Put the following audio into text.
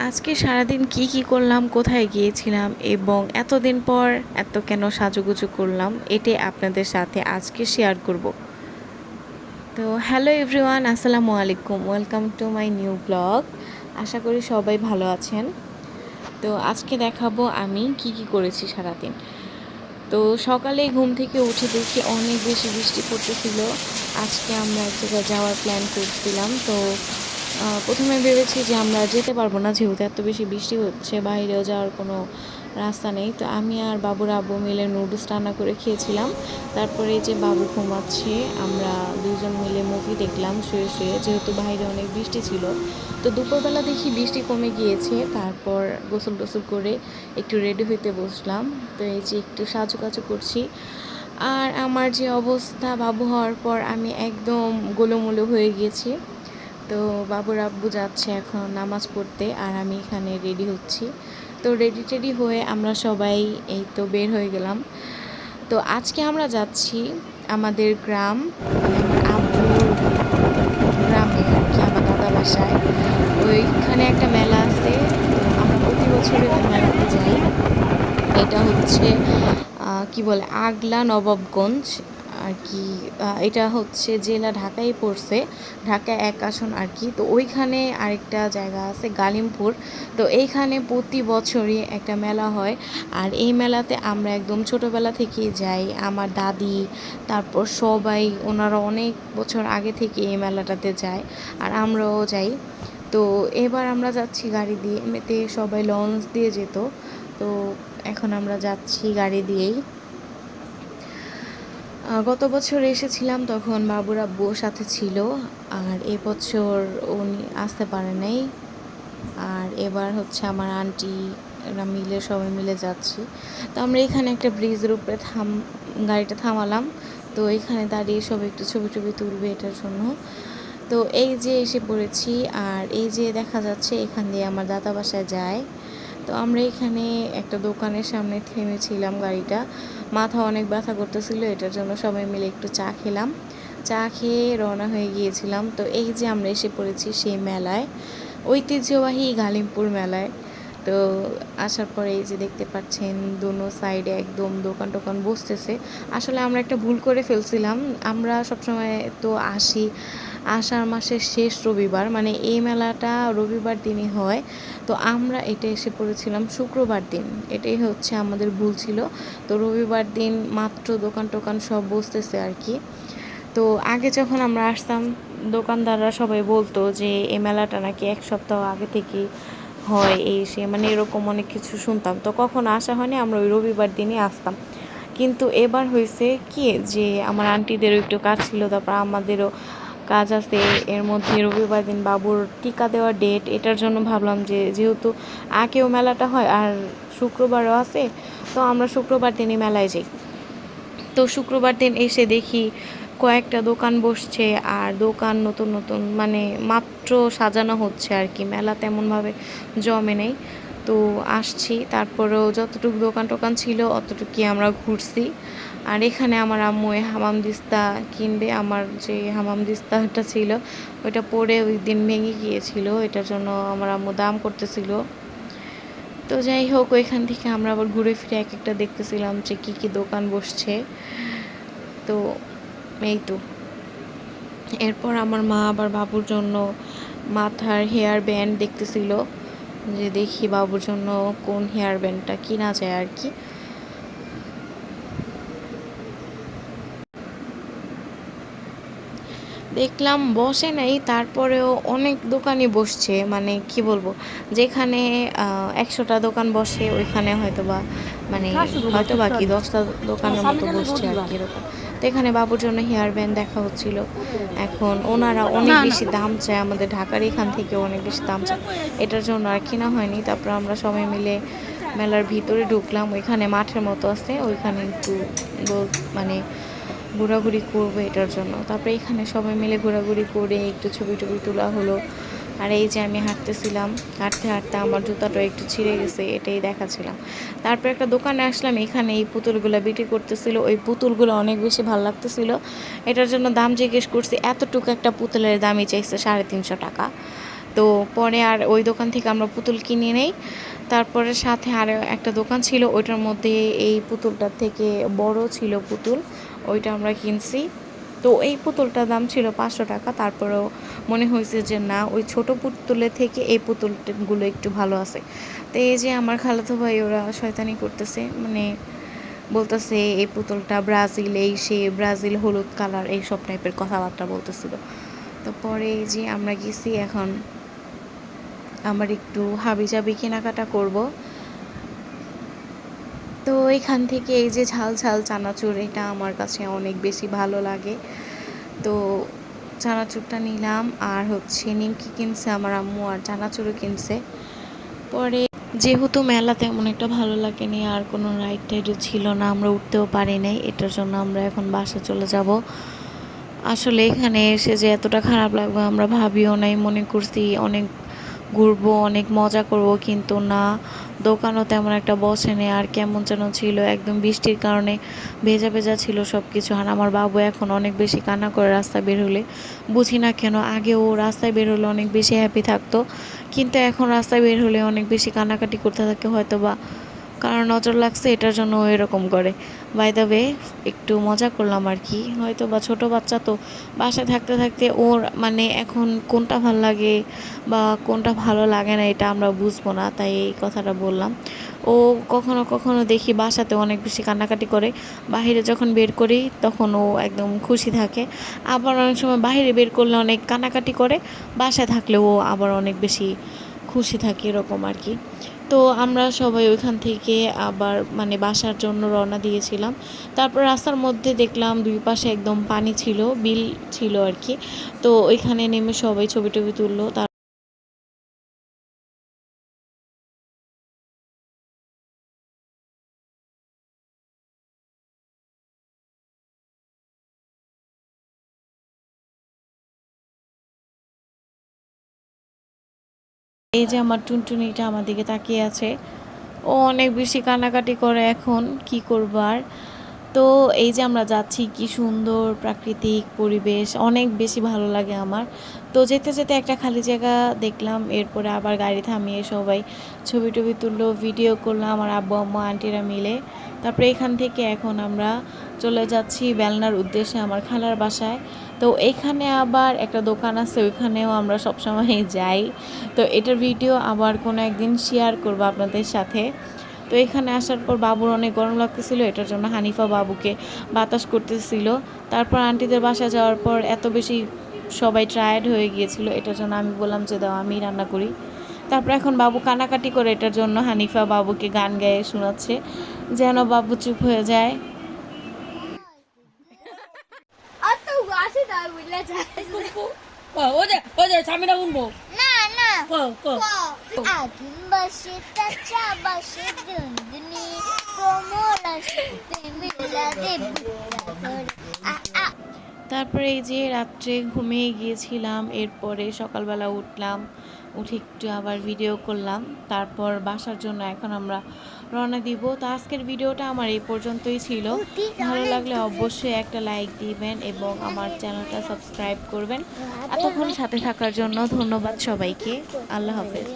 আজকে সারাদিন কি করলাম, কোথায় গিয়েছিলাম এবং এতদিন পর এত কেন সাজুগুজু করলাম, এটাই আপনাদের সাথে আজকে শেয়ার করব। তো হ্যালো এভরিওয়ান, আসসালামু আলাইকুম, welcome to my new blog. আশা করি সবাই ভালো আছেন। তো আজকে দেখাবো আমি কি করেছি সারাদিন। তো সকালে ঘুম থেকে উঠে দেখি অনেক বেশি বৃষ্টি পড়তেছিল। আজকে আমরা এক জায়গায় যাওয়ার প্ল্যান করছিলাম। তো প্রথমে ভেবেছি যে আমরা যেতে পারবো না, যেহেতু এত বেশি বৃষ্টি হচ্ছে, বাইরেও যাওয়ার কোনো রাস্তা নেই। তো আমি আর বাবুর আব্বু মিলে নুডলস রান্না করে খেয়েছিলাম। তারপরে যে বাবু ঘুমাচ্ছে, আমরা দুজন মিলে মুভি দেখলাম শুয়ে শুয়ে, যেহেতু বাইরে অনেক বৃষ্টি ছিল। তো দুপুরবেলা দেখি বৃষ্টি কমে গিয়েছে। তারপর গোসল টোসল করে একটু রেডি হইতে বসলাম। তো এই যে একটু সাজুকাজু করছি। আর আমার যে অবস্থা বাবু হওয়ার পর, আমি একদম গোলোমোলো হয়ে গিয়েছি। তো বাবুর আব্বু যাচ্ছে এখন নামাজ পড়তে, আর আমি এখানে রেডি হচ্ছি। তো রেডি টেডি হয়ে আমরা সবাই এই তো বের হয়ে গেলাম। তো আজকে আমরা যাচ্ছি আমাদের গ্রাম, আব্বুর গ্রামে আর কি, আমার দাদা বাসায়। ওইখানে একটা মেলা আছে। আমরা প্রতি বছরই ওই মেলাতে যাই। এটা হচ্ছে কি বলে, আগলা নবাবগঞ্জ আর কি। এটা হচ্ছে জেলা ঢাকায় পড়ছে, ঢাকা 1 আসন আর কি। তো ওইখানে আরেকটা জায়গা আছে গালিমপুর। তো এইখানে প্রতি বছরই একটা মেলা হয়। আর এই মেলাতে আমরা একদম ছোটোবেলা থেকেই যাই, আমার দাদি, তারপর সবাই, ওনারা অনেক বছর আগে থেকে এই মেলাটাতে যায়, আর আমরাও যাই। তো এবার আমরা যাচ্ছি গাড়ি দিয়ে, এমনিতে সবাই লঞ্চ দিয়ে যেত। তো এখন আমরা যাচ্ছি গাড়ি দিয়েই। গত বছর এসেছিলাম, তখন বাবুর আব্বুর সাথে ছিল। আর এবছর উনি আসতে পারে নাই। আর এবার হচ্ছে আমার আন্টিরা মিলে, সবাই মিলে যাচ্ছি। তো আমরা এখানে একটা ব্রিজের উপরে গাড়িটা থামালাম। তো এখানে দাঁড়িয়ে সবাই একটু ছবি টবি তুলবে এটার জন্য। তো এই যে এসে পড়েছি। আর এই যে দেখা যাচ্ছে এখান দিয়ে আমার দাদা বাসায় যায়। তো আমরা এখানে একটা দোকানের সামনে থেমেছিলাম গাড়িটা। মাথা অনেক ব্যথা করতেছিল, এটার জন্য সবাই মিলে একটু চা খেলাম। চা খেয়ে রওনা হয়ে গিয়েছিলাম। তো এই যে আমরা এসে পড়েছি সেই মেলায়, ঐতিহ্যবাহী গালিমপুর মেলায়। তো আসার পরে এই যে দেখতে পাচ্ছেন দোনো সাইডে একদম দোকান টোকান বসতেছে। আসলে আমরা একটা ভুল করে ফেলছিলাম। আমরা সবসময় তো আসি আষাঢ় মাসের শেষ রবিবার, মানে এই মেলাটা রবিবার দিনই হয়। তো আমরা এটা এসে পড়েছিলাম শুক্রবার দিন, এটাই হচ্ছে আমাদের ভুল ছিল। তো রবিবার দিন মাত্র দোকান টোকান সব বসতেছে আর কি। তো আগে যখন আমরা আসতাম, দোকানদাররা সবাই বলতো যে এই মেলাটা নাকি 1 সপ্তাহ আগে থেকে হয়, এই সে মানে এরকম অনেক কিছু শুনতাম। তো কখন আসা হয়নি, আমরা ওই রবিবার দিনই আসতাম। কিন্তু এবার হয়েছে কি, যে আমার আন্টিদেরও একটু কাজ ছিল, তারপর আমাদেরও কাজ আছে। এর মধ্যে রবিবার দিন বাবুর টিকা দেওয়ার ডেট, এটার জন্য ভাবলাম যে যেহেতু আগেও মেলাটা হয় আর শুক্রবারও আছে, তো আমরা শুক্রবার দিনই মেলায় যাই। তো শুক্রবার দিন এসে দেখি কয়েকটা দোকান বসছে, আর দোকান নতুন নতুন, মানে মাত্র সাজানো হচ্ছে আর কি, মেলা তেমনভাবে জমে নেই। তো আসছি, তারপরেও যতটুকু দোকান টোকান ছিল অতটুকুই আমরা ঘুরছি। আর এখানে আমার আম্মু হামাম দিস্তা কিনবে। আমার যে হামাম দিস্তাটা ছিল ওইটা পরে ওই দিন ভেঙে গিয়েছিল, এটার জন্য আমার আম্মু দাম করতেছিল। তো যাই হোক, ওইখান থেকে আমরা আবার ঘুরে ফিরে এক একটা দেখতেছিলাম যে কী দোকান বসছে। তো এই তো, এরপর আমার মা আবার বাবুর জন্য মাথার হেয়ার ব্যান্ড দেখতেছিল, যে দেখি বাবুর জন্য কোন হেয়ার ব্যান্ডটা কিনা যায় আর কি। দেখলাম বসে নাই, তারপরেও অনেক দোকানই বসছে, মানে কি বলবো, যেখানে 100টা দোকান বসে ওইখানে হয়তোবা, মানে হয়তোবা কি 10টা দোকানের মতো বসছে আর কি এরকম। তো এখানে বাবুর জন্য হেয়ার ব্যান্ড দেখা হচ্ছিল। এখন ওনারা অনেক বেশি দাম চায়, আমাদের ঢাকার এখান থেকে অনেক বেশি দাম চায়, এটার জন্য আর কেনা হয়নি। তারপর আমরা সবাই মিলে মেলার ভিতরে ঢুকলাম। ওইখানে মাঠের মতো আছে, ওইখানে একটু মানে ঘোরাঘুরি করবো এটার জন্য। তারপরে এখানে সবাই মিলে ঘোরাঘুরি করে একটু ছবি টবি তোলা হলো। আর এই যে আমি হাঁটতেছিলাম, হাঁটতে হাঁটতে আমার জুতাটা একটু ছিঁড়ে গেছে, এটাই দেখাছিলাম। তারপর একটা দোকানে আসলাম, এখানে এই পুতুলগুলো বিক্রি করতেছিল। ওই পুতুলগুলো অনেক বেশি ভালো লাগতেছিল, এটার জন্য দাম জিজ্ঞেস করছি। এতটুকু একটা পুতুলের দামই চাইছে 350 টাকা। তো পরে আর ওই দোকান থেকে আমরা পুতুল কিনে নেই। তারপরে সাথে আর একটা দোকান ছিল, ওইটার মধ্যে এই পুতুলটার থেকে বড় ছিল পুতুল, ওইটা আমরা কিনছি। তো এই পুতুলটার দাম ছিল 500 টাকা। তারপরেও মনে হয়েছে যে না, ওই ছোট পুতুলের থেকে এই পুতুলগুলো একটু ভালো আছে। তো এই যে আমার খালাতো ভাই ওরা শয়তানি করতেছে, মানে বলতেছে এই পুতুলটা ব্রাজিল, এই সে ব্রাজিল হলুদ কালার, এই সব টাইপের কথাবার্তা বলতেছিল। তো পরে এই যে আমরা গেছি, এখন আমার একটু হাবিজাবি কেনাকাটা করব। তো এখান থেকে এই যে ঝাল ঝাল চানাচুর, এটা আমার কাছে অনেক বেশি ভালো লাগে। তো চানাচুরটা নিলাম, আর হচ্ছে নিমকি কিনছে আমার আম্মু, আর চানাচুরও কিনছে। পরে যেহেতু মেলা তেমন একটা ভালো লাগেনি, আর কোনো রাইড টাইডও ছিল না, আমরা উঠতেও পারি নাই, এটার জন্য আমরা এখন বাসা চলে যাব। আসলে এখানে এসে যে এতটা খারাপ লাগবে আমরা ভাবিও নাই, মনে করছি অনেক ঘুরবো, অনেক মজা করব, কিন্তু না, দোকানও তেমন একটা বসেনি, আর কেমন যেন ছিল, একদম বৃষ্টির কারণে ভেজা ভেজা ছিল সব কিছু। আর আমার বাবু এখন অনেক বেশি কান্না করে রাস্তায় বের হলে, বুঝি না কেন। আগে ও রাস্তায় বের হলে অনেক বেশি হ্যাপি থাকতো, কিন্তু এখন রাস্তায় বের হলে অনেক বেশি কান্নাকাটি করতে থাকে, হয়তো বা কারণ নজর লাগছে এটার জন্য ও এরকম করে। বাই দ্য ওয়ে, একটু মজা করলাম আর কি, হয়তো বা ছোটো বাচ্চা তো বাসায় থাকতে থাকতে ওর মানে এখন কোনটা ভালো লাগে বা কোনটা ভালো লাগে না এটা আমরা বুঝবো না, তাই এই কথাটা বললাম। ও কখনো কখনো দেখি বাসাতে অনেক বেশি কান্নাকাটি করে, বাইরে যখন বের করি তখন ও একদম খুশি থাকে। আবার অনেক সময় বাইরে বের করলে অনেক কান্নাকাটি করে, বাসায় থাকলে ও আবার অনেক বেশি খুশি থাকে, এরকম আর কি। তো আমরা সবাই ওইখান থেকে আবার মানে বাসার জন্য রওনা দিয়েছিলাম। তারপর রাস্তার মধ্যে দেখলাম দুই পাশে একদম পানি ছিল, বিল ছিল আর কি। তো ওইখানে নেমে সবাই ছবি টবি তুললো। এই যে আমার টুনটুনিটা আমার দিকে তাকিয়ে আছে, ও অনেক বেশি কান্নাকাটি করে, এখন কি করবার। তো এই যে আমরা যাচ্ছি, কি সুন্দর প্রাকৃতিক পরিবেশ, অনেক বেশি ভালো লাগে আমার। তো যেতে যেতে একটা খালি জায়গা দেখলাম, এরপরে আবার গাড়ি থামিয়ে সবাই ছবি টবি তুললো, ভিডিও করলাম আমার আব্বু আম্মু আন্টিরা মিলে। তারপরে এখান থেকে এখন আমরা চলে যাচ্ছি বেলনার উদ্দেশ্যে, আমার খালার বাসায়। তো এইখানে আবার একটা দোকান আছে, ওইখানেও আমরা সবসময় যাই। তো এটার ভিডিও আবার কোনো একদিন শেয়ার করবো আপনাদের সাথে। তো এখানে আসার পর বাবুর অনেক গরম লাগতেছিল, এটার জন্য হানিফা বাবুকে বাতাস করতেছিল। তারপর আন্টিদের বাসায় যাওয়ার পর এত বেশি সবাই টায়ার্ড হয়ে গিয়েছিল, এটার জন্য আমি বললাম যে দাও আমি রান্না করি। তারপর এখন বাবু কানাকাটি করে, এটার জন্য হানিফা বাবুকে গান গায়ে শোনাচ্ছে যেন বাবু চুপ হয়ে যায়। 어제 잠이나 운보. 나. 거. 아긴 바시 따짜 바시 든든이 꼬모라시 때밀라데 부라서리 아아 তারপরে এই যে রাত্রে ঘুমিয়ে গিয়েছিলাম, এরপরে সকালবেলা উঠলাম, উঠে একটু আবার ভিডিও করলাম, তারপর বাসার জন্য এখন আমরা রওনা দিব। তো আজকের ভিডিওটা আমার এই পর্যন্তই ছিল। ভালো লাগলে অবশ্যই একটা লাইক দিবেন এবং আমার চ্যানেলটা সাবস্ক্রাইব করবেন। এতক্ষণ সাথে থাকার জন্য ধন্যবাদ সবাইকে। আল্লাহ হাফেজ।